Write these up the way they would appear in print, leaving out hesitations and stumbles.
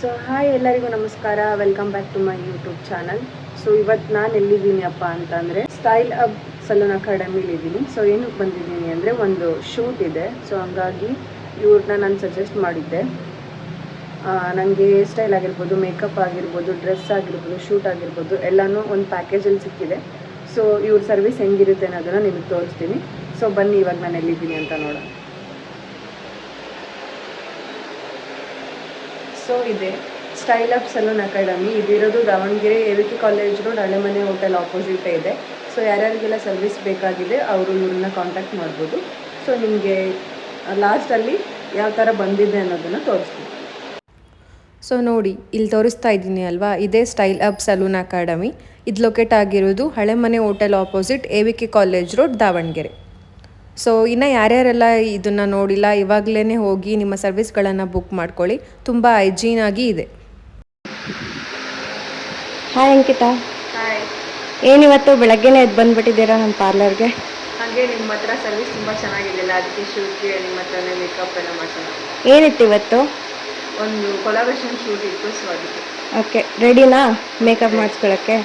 So hi ಎಲ್ಲರಿಗೂ ನಮಸ್ಕಾರ, welcome back to my YouTube channel. So ಇವತ್ತು ನಾನು ಎಲ್ಲಿದ್ದೀನಿ ಅಪ್ಪ ಅಂತಂದರೆ ಸ್ಟೈಲ್ ಅಪ್ ಸಲೂನ್ ಅಕಾಡೆಮಿಲಿದ್ದೀನಿ. ಸೊ ಏನಕ್ಕೆ ಬಂದಿದ್ದೀನಿ ಅಂದರೆ ಒಂದು ಶೂಟ್ ಇದೆ. ಸೊ ಹಂಗಾಗಿ ಇವ್ರನ್ನ ನಾನು ಸಜೆಸ್ಟ್ ಮಾಡಿದ್ದೆ. ನನಗೆ ಹೇರ್ ಸ್ಟೈಲ್ ಆಗಿರ್ಬೋದು, ಮೇಕಪ್ ಆಗಿರ್ಬೋದು, ಡ್ರೆಸ್ ಆಗಿರ್ಬೋದು, ಶೂಟ್ ಆಗಿರ್ಬೋದು ಎಲ್ಲನೂ ಒಂದು ಪ್ಯಾಕೇಜಲ್ಲಿ ಸಿಕ್ಕಿದೆ. ಸೊ ಇವ್ರ ಸರ್ವಿಸ್ ಹೆಂಗಿರುತ್ತೆ ಅನ್ನೋದನ್ನು ನಿಮಗೆ ತೋರಿಸ್ತೀನಿ. ಸೊ ಬನ್ನಿ ಇವಾಗ ನಾನು ಎಲ್ಲಿದ್ದೀನಿ ಅಂತ ನೋಡೋಣ. ಸೊ ಇದೆ ಸ್ಟೈಲ್ ಅಪ್ ಸಲೂನ್ ಅಕಾಡೆಮಿ. ಇದಿರೋದು Davanagere AVK college road, Halemane hotel opposite ಇದೆ. ಸೊ ಯಾರ್ಯಾರಿಗೆಲ್ಲ ಸರ್ವಿಸ್ ಬೇಕಾಗಿದೆ ಅವರು ಇವ್ರನ್ನ ಕಾಂಟ್ಯಾಕ್ಟ್ ಮಾಡ್ಬೋದು. ಸೊ ನಿಮಗೆ ಲಾಸ್ಟಲ್ಲಿ ಯಾವ ಥರ ಬಂದಿದೆ ಅನ್ನೋದನ್ನು ತೋರಿಸ್ತೀನಿ. ಸೊ ನೋಡಿ, ಇಲ್ಲಿ ತೋರಿಸ್ತಾ ಇದ್ದೀನಿ ಅಲ್ವಾ, ಇದೇ ಸ್ಟೈಲ್ ಅಪ್ ಸಲೂನ್ ಅಕಾಡೆಮಿ. ಇದು ಲೊಕೇಟ್ ಆಗಿರೋದು ಹಳೆಮನೆ hotel opposite AVK college road, Davanagere. So ಇನ್ನು ಯಾರ್ಯಾರೆಲ್ಲ ಇದನ್ನು ನೋಡಿಲ್ಲ, ಇವಾಗಲೇ ಹೋಗಿ ನಿಮ್ಮ ಸರ್ವಿಸ್ಗಳನ್ನು ಬುಕ್ ಮಾಡ್ಕೊಳ್ಳಿ. ತುಂಬ ಹೈಜೀನಾಗಿ ಇದೆ. ಹಾಯ್ ಅಂಕಿತಾ. ಹಾಯ್. ಏನಿವತ್ತು ಬೆಳಗ್ಗೆನೇ ಎದ್ದು ಬಂದುಬಿಟ್ಟಿದ್ದೀರಾ ನಮ್ಮ ಪಾರ್ಲರ್ಗೆ? ಹಾಗೆ ನಿಮ್ಮ ಹತ್ರ ಸರ್ವಿಸ್ ತುಂಬ ಚೆನ್ನಾಗಿದೆಯಲ್ಲ, ಅದಕ್ಕೆ ಶೂಟ್ಗೆ ನಿಮ್ಮ ಹತ್ರನೇ ಮೇಕಪ್ ಎಲ್ಲ ಮಾಡ್ಸೋಣ. ಏನಿತ್ತು ಇವತ್ತು? ಒಂದು ಕೊಲಾಬ್ರೇಷನ್ ಶೂಟ್ ಇತ್ತು. ಸೊ ಅದಕ್ಕೆ ಓಕೆ, ರೆಡಿನಾ ಮೇಕಪ್ ಮಾಡಿಸ್ಕೊಳ್ಳೋಕ್ಕೆ?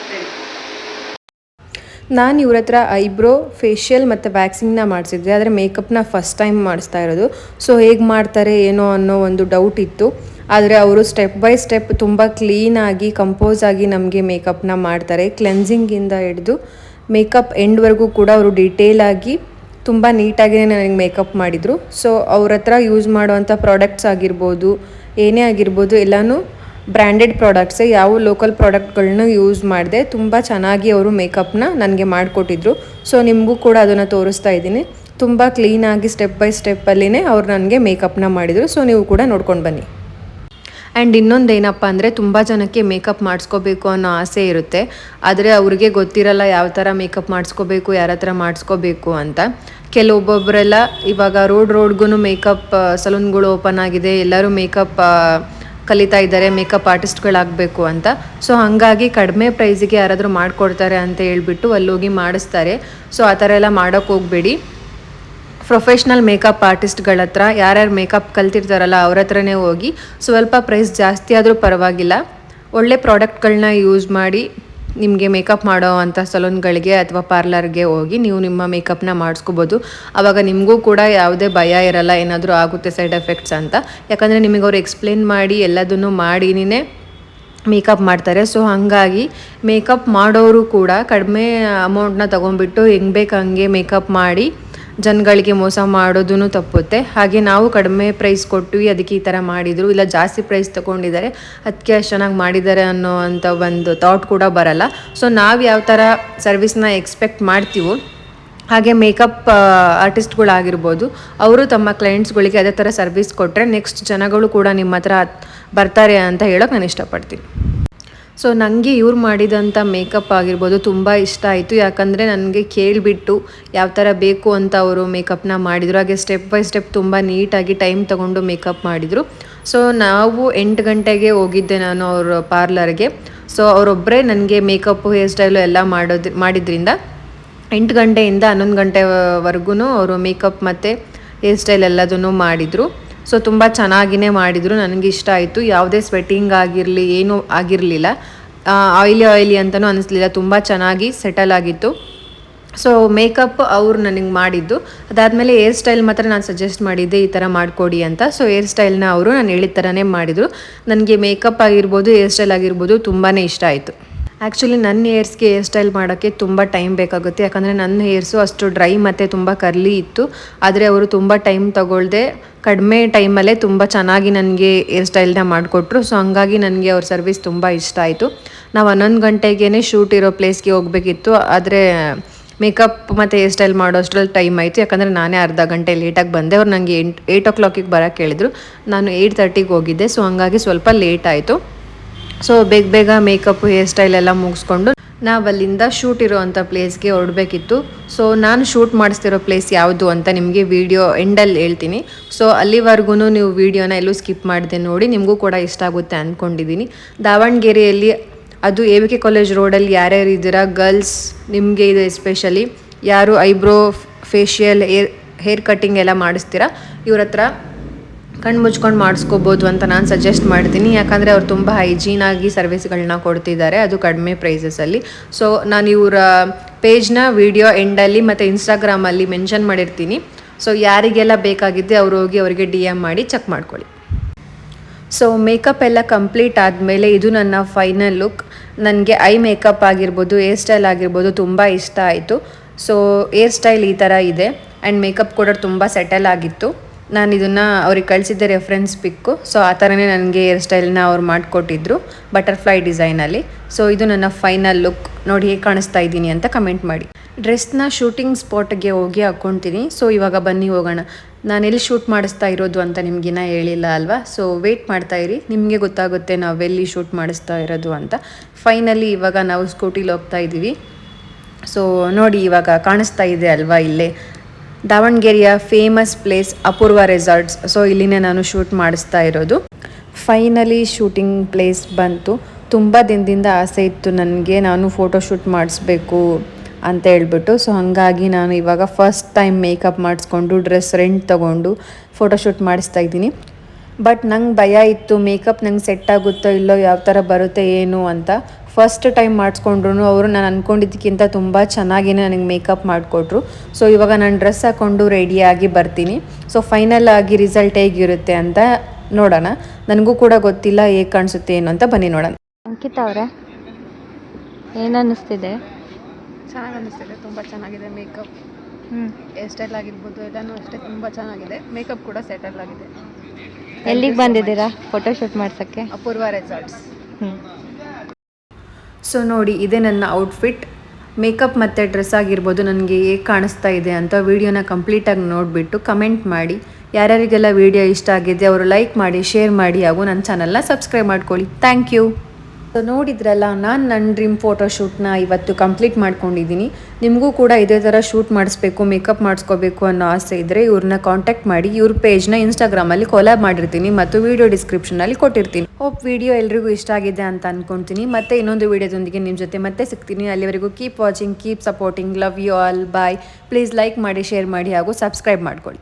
ನಾನು ಇವ್ರ ಹತ್ರ ಐಬ್ರೋ, ಫೇಶಿಯಲ್ ಮತ್ತು ವ್ಯಾಕ್ಸಿಂಗ್ನ ಮಾಡಿಸಿದ್ದೆ, ಆದರೆ ಮೇಕಪ್ನ ಫಸ್ಟ್ ಟೈಮ್ ಮಾಡಿಸ್ತಾ ಇರೋದು. ಸೊ ಹೇಗೆ ಮಾಡ್ತಾರೆ ಏನೋ ಅನ್ನೋ ಒಂದು ಡೌಟ್ ಇತ್ತು. ಆದರೆ ಅವರು ಸ್ಟೆಪ್ ಬೈ ಸ್ಟೆಪ್ ತುಂಬ ಕ್ಲೀನಾಗಿ, ಕಂಪೋಸ್ ಆಗಿ ನಮಗೆ ಮೇಕಪ್ನ ಮಾಡ್ತಾರೆ. ಕ್ಲೆನ್ಸಿಂಗಿಂದ ಹಿಡಿದು ಮೇಕಪ್ ಎಂಡ್ವರೆಗೂ ಕೂಡ ಅವರು ಡೀಟೇಲಾಗಿ ತುಂಬ ನೀಟಾಗಿಯೇ ನನಗೆ ಮೇಕಪ್ ಮಾಡಿದರು. ಸೊ ಅವ್ರ ಹತ್ರ ಯೂಸ್ ಮಾಡುವಂಥ ಪ್ರಾಡಕ್ಟ್ಸ್ ಆಗಿರ್ಬೋದು, ಏನೇ ಆಗಿರ್ಬೋದು, ಎಲ್ಲನೂ ಬ್ರ್ಯಾಂಡೆಡ್ ಪ್ರಾಡಕ್ಟ್ಸೇ, ಯಾವ ಲೋಕಲ್ ಪ್ರಾಡಕ್ಟ್ಗಳನ್ನೂ ಯೂಸ್ ಮಾಡಿದೆ. ತುಂಬ ಚೆನ್ನಾಗಿ ಅವರು ಮೇಕಪ್ನ ನನಗೆ ಮಾಡಿಕೊಟ್ಟಿದ್ರು. ಸೊ ನಿಮಗೂ ಕೂಡ ಅದನ್ನು ತೋರಿಸ್ತಾ ಇದ್ದೀನಿ. ತುಂಬ ಕ್ಲೀನಾಗಿ ಸ್ಟೆಪ್ ಬೈ ಸ್ಟೆಪ್ಪಲ್ಲಿನೇ ಅವ್ರು ನನಗೆ ಮೇಕಪ್ನ ಮಾಡಿದರು. ಸೊ ನೀವು ಕೂಡ ನೋಡ್ಕೊಂಡು ಬನ್ನಿ. ಆ್ಯಂಡ್ ಇನ್ನೊಂದು ಏನಪ್ಪ ಅಂದರೆ, ತುಂಬ ಜನಕ್ಕೆ ಮೇಕಪ್ ಮಾಡಿಸ್ಕೋಬೇಕು ಅನ್ನೋ ಆಸೆ ಇರುತ್ತೆ, ಆದರೆ ಅವ್ರಿಗೆ ಗೊತ್ತಿರಲ್ಲ ಯಾವ ಥರ ಮೇಕಪ್ ಮಾಡಿಸ್ಕೋಬೇಕು, ಯಾರ ಹತ್ರ ಮಾಡಿಸ್ಕೋಬೇಕು ಅಂತ. ಕೆಲವೊಬ್ಬೊಬ್ಬರೆಲ್ಲ ಇವಾಗ ರೋಡ್ಗೂ ಮೇಕಪ್ ಸಲೂನ್ಗಳು ಓಪನ್ ಆಗಿದೆ, ಎಲ್ಲರೂ ಮೇಕಪ್ ಕಲಿತಾ ಇದ್ದಾರೆ, ಮೇಕಪ್ ಆರ್ಟಿಸ್ಟ್ಗಳಾಗಬೇಕು ಅಂತ. ಸೊ ಹಾಗಾಗಿ ಕಡಿಮೆ ಪ್ರೈಸಿಗೆ ಯಾರಾದರೂ ಮಾಡಿಕೊಡ್ತಾರೆ ಅಂತ ಹೇಳ್ಬಿಟ್ಟು ಅಲ್ಲೋಗಿ ಮಾಡಿಸ್ತಾರೆ. ಸೊ ಆ ಥರ ಎಲ್ಲ ಮಾಡೋಕ್ಕೆ ಹೋಗಬೇಡಿ. ಪ್ರೊಫೆಷ್ನಲ್ ಮೇಕಪ್ ಆರ್ಟಿಸ್ಟ್ಗಳ ಹತ್ರ, ಯಾರ್ಯಾರು ಮೇಕಪ್ ಕಲ್ತಿರ್ತಾರಲ್ಲ ಅವ್ರ ಹತ್ರನೇ ಹೋಗಿ, ಸ್ವಲ್ಪ ಪ್ರೈಸ್ ಜಾಸ್ತಿ ಆದರೂ ಪರವಾಗಿಲ್ಲ, ಒಳ್ಳೆ ಪ್ರಾಡಕ್ಟ್ಗಳನ್ನ ಯೂಸ್ ಮಾಡಿ ನಿಮಗೆ ಮೇಕಪ್ ಮಾಡೋ ಅಂಥ ಸಲೂನ್ಗಳಿಗೆ ಅಥವಾ ಪಾರ್ಲರ್ಗೆ ಹೋಗಿ ನೀವು ನಿಮ್ಮ ಮೇಕಪ್ನ ಮಾಡಿಸ್ಕೋಬೋದು. ಆವಾಗ ನಿಮಗೂ ಕೂಡ ಯಾವುದೇ ಭಯ ಇರಲ್ಲ, ಏನಾದರೂ ಆಗುತ್ತೆ ಸೈಡ್ ಎಫೆಕ್ಟ್ಸ್ ಅಂತ. ಯಾಕಂದರೆ ನಿಮಗೆ ಅವ್ರು ಎಕ್ಸ್ಪ್ಲೇನ್ ಮಾಡಿ ಎಲ್ಲದನ್ನು ಮಾಡಿನೇ ಮೇಕಪ್ ಮಾಡ್ತಾರೆ. ಸೊ ಹಾಗಾಗಿ ಮೇಕಪ್ ಮಾಡೋರು ಕೂಡ ಕಡಿಮೆ ಅಮೌಂಟ್ನ ತೊಗೊಂಡ್ಬಿಟ್ಟು ಹೆಂಗೆ ಬೇಕು ಹಂಗೆ ಮೇಕಪ್ ಮಾಡಿ ಜನಗಳಿಗೆ ಮೋಸ ಮಾಡೋದೂ ತಪ್ಪುತ್ತೆ. ಹಾಗೆ ನಾವು ಕಡಿಮೆ ಪ್ರೈಸ್ ಕೊಟ್ವಿ, ಅದಕ್ಕೆ ಈ ಥರ ಮಾಡಿದರು, ಇಲ್ಲ ಜಾಸ್ತಿ ಪ್ರೈಸ್ ತೊಗೊಂಡಿದ್ದಾರೆ ಅದಕ್ಕೆ ಅಷ್ಟು ಚೆನ್ನಾಗಿ ಮಾಡಿದ್ದಾರೆ ಅನ್ನೋ ಅಂಥ ಒಂದು ಥಾಟ್ ಕೂಡ ಬರಲ್ಲ. ಸೊ ನಾವು ಯಾವ ಥರ ಸರ್ವಿಸ್ನ ಎಕ್ಸ್ಪೆಕ್ಟ್ ಮಾಡ್ತೀವೋ ಹಾಗೆ ಮೇಕಪ್ ಆರ್ಟಿಸ್ಟ್ಗಳಾಗಿರ್ಬೋದು, ಅವರು ತಮ್ಮ ಕ್ಲೈಂಟ್ಸ್ಗಳಿಗೆ ಅದೇ ಥರ ಸರ್ವಿಸ್ ಕೊಟ್ಟರೆ ನೆಕ್ಸ್ಟ್ ಜನಗಳು ಕೂಡ ನಿಮ್ಮ ಹತ್ರ ಬರ್ತಾರೆ ಅಂತ ಹೇಳೋಕ್ಕೆ ನಾನು ಇಷ್ಟಪಡ್ತೀನಿ. ಸೊ ನನಗೆ ಇವ್ರು ಮಾಡಿದಂಥ ಮೇಕಪ್ ಆಗಿರ್ಬೋದು ತುಂಬ ಇಷ್ಟ ಆಯಿತು. ಯಾಕಂದರೆ ನನಗೆ ಕೇಳಿಬಿಟ್ಟು ಯಾವ ಥರ ಬೇಕು ಅಂತ ಅವರು ಮೇಕಪ್ನ ಮಾಡಿದರು. ಹಾಗೆ ಸ್ಟೆಪ್ ಬೈ ಸ್ಟೆಪ್ ತುಂಬ ನೀಟಾಗಿ ಟೈಮ್ ತೊಗೊಂಡು ಮೇಕಪ್ ಮಾಡಿದರು. ಸೊ ನಾವು 8 ಗಂಟೆಗೆ ಹೋಗಿದ್ದೆ ನಾನು ಅವ್ರ ಪಾರ್ಲರ್ಗೆ. ಸೊ ಅವರೊಬ್ಬರೇ ನನಗೆ ಮೇಕಪ್ಪು, ಹೇರ್ ಸ್ಟೈಲು ಎಲ್ಲ ಮಾಡಿದ್ರಿಂದ 8 ಗಂಟೆಯಿಂದ 11 ಗಂಟೆವರೆಗೂ ಅವರು ಮೇಕಪ್ ಮತ್ತು ಹೇರ್ ಸ್ಟೈಲ್ ಎಲ್ಲದನ್ನು ಮಾಡಿದರು. ಸೊ ತುಂಬ ಚೆನ್ನಾಗಿಯೇ ಮಾಡಿದರು, ನನಗೆ ಇಷ್ಟ ಆಯಿತು. ಯಾವುದೇ ಸ್ವೆಟ್ಟಿಂಗ್ ಆಗಿರಲಿ ಏನೂ ಆಗಿರಲಿಲ್ಲ, ಆಯಿಲಿ ಅಂತಲೂ ಅನ್ನಿಸ್ಲಿಲ್ಲ, ತುಂಬ ಚೆನ್ನಾಗಿ ಸೆಟಲ್ ಆಗಿತ್ತು. ಸೊ ಮೇಕಪ್ ಅವ್ರು ನನಗೆ ಮಾಡಿದ್ದು. ಅದಾದಮೇಲೆ ಹೇರ್ ಸ್ಟೈಲ್ ಮಾತ್ರ ನಾನು ಸಜೆಸ್ಟ್ ಮಾಡಿದ್ದೆ ಈ ಥರ ಮಾಡಿಕೊಡಿ ಅಂತ. ಸೊ ಹೇರ್ ಸ್ಟೈಲ್ನ ಅವರು ನಾನು ಹೇಳಿದ ಥರನೇ ಮಾಡಿದರು. ನನಗೆ ಮೇಕಪ್ ಆಗಿರ್ಬೋದು, ಹೇರ್ ಸ್ಟೈಲ್ ಆಗಿರ್ಬೋದು ತುಂಬಾ ಇಷ್ಟ ಆಯಿತು. ಆ್ಯಕ್ಚುಲಿ ನನ್ನ ಹೇರ್ಸ್ಗೆ ಹೇರ್ ಸ್ಟೈಲ್ ಮಾಡೋಕ್ಕೆ ತುಂಬ ಟೈಮ್ ಬೇಕಾಗುತ್ತೆ. ಯಾಕಂದರೆ ನನ್ನ ಹೇರ್ಸು ಅಷ್ಟು ಡ್ರೈ ಮತ್ತು ತುಂಬ ಕರ್ಲಿ ಇತ್ತು. ಆದರೆ ಅವರು ತುಂಬ ಟೈಮ್ ತಗೊಳ್ಳದೆ ಕಡಿಮೆ ಟೈಮಲ್ಲೇ ತುಂಬ ಚೆನ್ನಾಗಿ ನನಗೆ ಹೇರ್ ಸ್ಟೈಲ್ನ ಮಾಡಿಕೊಟ್ರು. ಸೊ ಹಂಗಾಗಿ ನನಗೆ ಅವ್ರ ಸರ್ವಿಸ್ ತುಂಬ ಇಷ್ಟ ಆಯಿತು. ನಾವು 11 ಗಂಟೆಗೇ ಶೂಟ್ ಇರೋ ಪ್ಲೇಸ್ಗೆ ಹೋಗಬೇಕಿತ್ತು, ಆದರೆ ಮೇಕಪ್ ಮತ್ತು ಹೇರ್ ಸ್ಟೈಲ್ ಮಾಡೋ ಅಷ್ಟರಲ್ಲಿ ಟೈಮ್ ಆಯಿತು. ಯಾಕಂದರೆ ನಾನೇ ಅರ್ಧ ಗಂಟೆ ಲೇಟಾಗಿ ಬಂದೆ. ಅವ್ರು ನನಗೆ 8 o'clock ಬರೋಕ್ಕೆ ಹೇಳಿದ್ರು, ನಾನು 8:30ಗೆ ಹೋಗಿದ್ದೆ. ಸೊ ಹಂಗಾಗಿ ಸ್ವಲ್ಪ ಲೇಟ್ ಆಯಿತು. ಸೊ ಬೇಗ ಮೇಕಪ್, ಹೇರ್ ಸ್ಟೈಲ್ ಎಲ್ಲ ಮುಗಿಸ್ಕೊಂಡು ನಾವು ಅಲ್ಲಿಂದ ಶೂಟ್ ಇರೋವಂಥ ಪ್ಲೇಸ್ಗೆ ಹೊರಡಬೇಕಿತ್ತು. ಸೊ ನಾನು ಶೂಟ್ ಮಾಡಿಸ್ತಿರೋ ಪ್ಲೇಸ್ ಯಾವುದು ಅಂತ ನಿಮಗೆ ವಿಡಿಯೋ ಎಂಡಲ್ಲಿ ಹೇಳ್ತೀನಿ. ಸೊ ಅಲ್ಲಿವರೆಗೂ ನೀವು ವಿಡಿಯೋನ ಎಲ್ಲೂ ಸ್ಕಿಪ್ ಮಾಡಿದೆ ನೋಡಿ, ನಿಮಗೂ ಕೂಡ ಇಷ್ಟ ಆಗುತ್ತೆ ಅಂದ್ಕೊಂಡಿದ್ದೀನಿ. ದಾವಣಗೆರೆಯಲ್ಲಿ ಅದು AVK ಕಾಲೇಜ್ ರೋಡಲ್ಲಿ ಯಾರ್ಯಾರು ಇದ್ದೀರಾ ಗರ್ಲ್ಸ್, ನಿಮಗೆ ಇದು ಎಸ್ಪೆಷಲಿ ಯಾರು ಐಬ್ರೋ, ಫೇಶಿಯಲ್, ಹೇರ್ ಕಟ್ಟಿಂಗ್ ಎಲ್ಲ ಮಾಡಿಸ್ತೀರಾ, ಇವ್ರ ಹತ್ರ ಕಣ್ಣು ಮುಚ್ಕೊಂಡು ಮಾಡಿಸ್ಕೋಬೋದು ಅಂತ ನಾನು ಸಜೆಸ್ಟ್ ಮಾಡ್ತೀನಿ. ಯಾಕಂದರೆ ಅವ್ರು ತುಂಬ ಹೈಜೀನಾಗಿ ಸರ್ವಿಸ್ಗಳನ್ನ ಕೊಡ್ತಿದ್ದಾರೆ, ಅದು ಕಡಿಮೆ ಪ್ರೈಸಸಲ್ಲಿ. ಸೊ ನಾನು ಇವರ ಪೇಜ್ನ ವಿಡಿಯೋ ಎಂಡಲ್ಲಿ ಮತ್ತು ಇನ್ಸ್ಟಾಗ್ರಾಮಲ್ಲಿ ಮೆನ್ಷನ್ ಮಾಡಿರ್ತೀನಿ. ಸೊ ಯಾರಿಗೆಲ್ಲ ಬೇಕಾಗಿದ್ದೆ ಅವ್ರು ಹೋಗಿ ಅವರಿಗೆ DM ಮಾಡಿ ಚೆಕ್ ಮಾಡ್ಕೊಳ್ಳಿ. ಸೊ ಮೇಕಪ್ ಎಲ್ಲ ಕಂಪ್ಲೀಟ್ ಆದಮೇಲೆ ಇದು ನನ್ನ ಫೈನಲ್ ಲುಕ್. ನನಗೆ ಐ ಮೇಕಪ್ ಆಗಿರ್ಬೋದು, ಏರ್ ಸ್ಟೈಲ್ ಆಗಿರ್ಬೋದು ತುಂಬ ಇಷ್ಟ ಆಯಿತು. ಸೊ ಏರ್ ಸ್ಟೈಲ್ ಈ ಥರ ಇದೆ ಆ್ಯಂಡ್ ಮೇಕಪ್ ಕೂಡ ತುಂಬ ಸೆಟಲ್ ಆಗಿತ್ತು. ನಾನು ಇದನ್ನು ಅವ್ರಿಗೆ ಕಳಿಸಿದ್ದೆ ರೆಫರೆನ್ಸ್ ಪಿಕ್ಕು. ಸೊ ಆ ಥರನೇ ನನಗೆ ಏರ್ ಸ್ಟೈಲ್ನ ಅವ್ರು ಮಾಡಿಕೊಟ್ಟಿದ್ರು ಬಟರ್ಫ್ಲೈ ಡಿಸೈನಲ್ಲಿ. ಸೊ ಇದು ನನ್ನ ಫೈನಲ್ ಲುಕ್. ನೋಡಿ ಹೇಗೆ ಕಾಣಿಸ್ತಾ ಇದ್ದೀನಿ ಅಂತ ಕಮೆಂಟ್ ಮಾಡಿ. ಡ್ರೆಸ್ನ ಶೂಟಿಂಗ್ ಸ್ಪಾಟ್ಗೆ ಹೋಗಿ ಹಾಕ್ಕೊಳ್ತೀನಿ. ಸೊ ಇವಾಗ ಬನ್ನಿ ಹೋಗೋಣ. ನಾನು ಎಲ್ಲಿ ಶೂಟ್ ಮಾಡಿಸ್ತಾ ಇರೋದು ಅಂತ ನಿಮಗಿನ್ನ ಹೇಳಿಲ್ಲ ಅಲ್ವಾ. ಸೊ ವೆಯ್ಟ್ ಮಾಡ್ತಾಯಿರಿ, ನಿಮಗೆ ಗೊತ್ತಾಗುತ್ತೆ ನಾವೆಲ್ಲಿ ಶೂಟ್ ಮಾಡಿಸ್ತಾ ಇರೋದು ಅಂತ. ಫೈನಲಿ ಇವಾಗ ನಾವು ಸ್ಕೂಟಿಲಿ ಹೋಗ್ತಾ ಇದ್ದೀವಿ. ಸೊ ನೋಡಿ ಇವಾಗ ಕಾಣಿಸ್ತಾ ಇದೆ ಅಲ್ವಾ, ಇಲ್ಲೇ ದಾವಣಗೆರೆಯ ಫೇಮಸ್ ಪ್ಲೇಸ್ ಅಪೂರ್ವ ರೆಸಾರ್ಟ್ಸ್. ಸೊ ಇಲ್ಲಿನೇ ನಾನು ಶೂಟ್ ಮಾಡಿಸ್ತಾ ಇರೋದು. ಫೈನಲಿ ಶೂಟಿಂಗ್ ಪ್ಲೇಸ್ ಬಂತು. ತುಂಬ ದಿನದಿಂದ ಆಸೆ ಇತ್ತು ನನಗೆ, ನಾನು ಫೋಟೋ ಶೂಟ್ ಮಾಡಿಸ್ಬೇಕು ಅಂತ ಹೇಳ್ಬಿಟ್ಟು. ಸೊ ಹಾಗಾಗಿ ನಾನು ಇವಾಗ ಫಸ್ಟ್ ಟೈಮ್ ಮೇಕಪ್ ಮಾಡಿಸ್ಕೊಂಡು ಡ್ರೆಸ್ ರೆಂಟ್ ತೊಗೊಂಡು ಫೋಟೋಶೂಟ್ ಮಾಡಿಸ್ತಾ ಇದ್ದೀನಿ. ಬಟ್ ನಂಗೆ ಭಯ ಇತ್ತು, ಮೇಕಪ್ ನಂಗೆ ಸೆಟ್ ಆಗುತ್ತೋ ಇಲ್ಲೋ, ಯಾವ ಥರ ಬರುತ್ತೆ ಏನು ಅಂತ. ಫಸ್ಟ್ ಟೈಮ್ ಮಾಡಿಸ್ಕೊಂಡ್ರು ಅವರು ನಾನು ಅಂದ್ಕೊಂಡಿದ್ದಕ್ಕಿಂತ ತುಂಬ ಚೆನ್ನಾಗಿಯೇ ನನಗೆ ಮೇಕಪ್ ಮಾಡಿಕೊಟ್ರು. ಸೊ ಇವಾಗ ನಾನು ಡ್ರೆಸ್ ಹಾಕ್ಕೊಂಡು ರೆಡಿಯಾಗಿ ಬರ್ತೀನಿ. ಸೊ ಫೈನಲ್ ಆಗಿ ರಿಸಲ್ಟ್ ಹೇಗಿರುತ್ತೆ ಅಂತ ನೋಡೋಣ. ನನಗೂ ಕೂಡ ಗೊತ್ತಿಲ್ಲ ಹೇಗೆ ಕಾಣಿಸುತ್ತೆ ಏನು ಅಂತ, ಬನ್ನಿ ನೋಡೋಣ. ಅಂಕಿತಾ ಅವರೇ, ಏನು ಅನ್ನಿಸ್ತಿದೆ? ಚೆನ್ನಾಗಿ ಅನ್ನಿಸ್ತಿದೆ, ತುಂಬ ಚೆನ್ನಾಗಿದೆ ಮೇಕಪ್. ಹೇರ್ ಸ್ಟೈಲ್ ಆಗಿರ್ಬೋದು ಎಲ್ಲನೂ ಅಷ್ಟೇ ತುಂಬ ಚೆನ್ನಾಗಿದೆ. ಮೇಕಪ್ ಕೂಡ ಸೆಟಲ್ ಆಗಿದೆ. ಎಲ್ಲಿಗೆ ಬಂದಿದ್ದೀರಾ ಫೋಟೋಶೂಟ್ ಮಾಡ್ಸೋಕ್ಕೆ? ಅಪೂರ್ವ ರೆಸಾರ್ಟ್ಸ್. ಸೊ ನೋಡಿ ಇದೇ ನನ್ನ ಔಟ್ಫಿಟ್. ಮೇಕಪ್ ಮತ್ತು ಡ್ರೆಸ್ ಆಗಿರ್ಬೋದು ನನಗೆ ಹೇಗೆ ಕಾಣಿಸ್ತಾ ಇದೆ ಅಂತ ವಿಡಿಯೋನ ಕಂಪ್ಲೀಟಾಗಿ ನೋಡಿಬಿಟ್ಟು ಕಮೆಂಟ್ ಮಾಡಿ. ಯಾರ್ಯಾರಿಗೆಲ್ಲ ವಿಡಿಯೋ ಇಷ್ಟ ಆಗಿದೆ ಅವರು ಲೈಕ್ ಮಾಡಿ, ಶೇರ್ ಮಾಡಿ, ಹಾಗೂ ನನ್ನ ಚಾನಲ್ನ ಸಬ್ಸ್ಕ್ರೈಬ್ ಮಾಡ್ಕೊಳ್ಳಿ. Thank you. ಸೊ ನೋಡಿದ್ರಲ್ಲ, ನಾನು ನನ್ನ ಡ್ರೀಮ್ ಫೋಟೋಶೂಟ್ನ ಇವತ್ತು ಕಂಪ್ಲೀಟ್ ಮಾಡ್ಕೊಂಡಿದ್ದೀನಿ. ನಿಮಗೂ ಕೂಡ ಇದೇ ಥರ ಶೂಟ್ ಮಾಡಿಸ್ಬೇಕು, ಮೇಕಪ್ ಮಾಡಿಸ್ಕೋಬೇಕು ಅನ್ನೋ ಆಸೆ ಇದ್ದರೆ ಇವ್ರನ್ನ ಕಾಂಟ್ಯಾಕ್ಟ್ ಮಾಡಿ. ಇವ್ರ ಪೇಜ್ನ ಇನ್ಸ್ಟಾಗ್ರಾಮಲ್ಲಿ ಕೊಲಾಬ್ ಮಾಡಿರ್ತೀನಿ ಮತ್ತು ವಿಡಿಯೋ ಡಿಸ್ಕ್ರಿಪ್ಷನಲ್ಲಿ ಕೊಟ್ಟಿರ್ತೀನಿ. ಹೋಪ್ ವಿಡಿಯೋ ಎಲ್ರಿಗೂ ಇಷ್ಟ ಆಗಿದೆ ಅಂತ ಅಂದ್ಕೊಳ್ತೀನಿ. ಮತ್ತೆ ಇನ್ನೊಂದು ವಿಡಿಯೋದೊಂದಿಗೆ ನಿಮ್ಮ ಜೊತೆ ಮತ್ತೆ ಸಿಗ್ತೀನಿ. ಅಲ್ಲಿವರೆಗೂ keep watching, keep supporting, love you all, bye. Please like ಮಾಡಿ, ಶೇರ್ ಮಾಡಿ ಹಾಗೂ ಸಬ್ಸ್ಕ್ರೈಬ್ ಮಾಡ್ಕೊಳ್ಳಿ.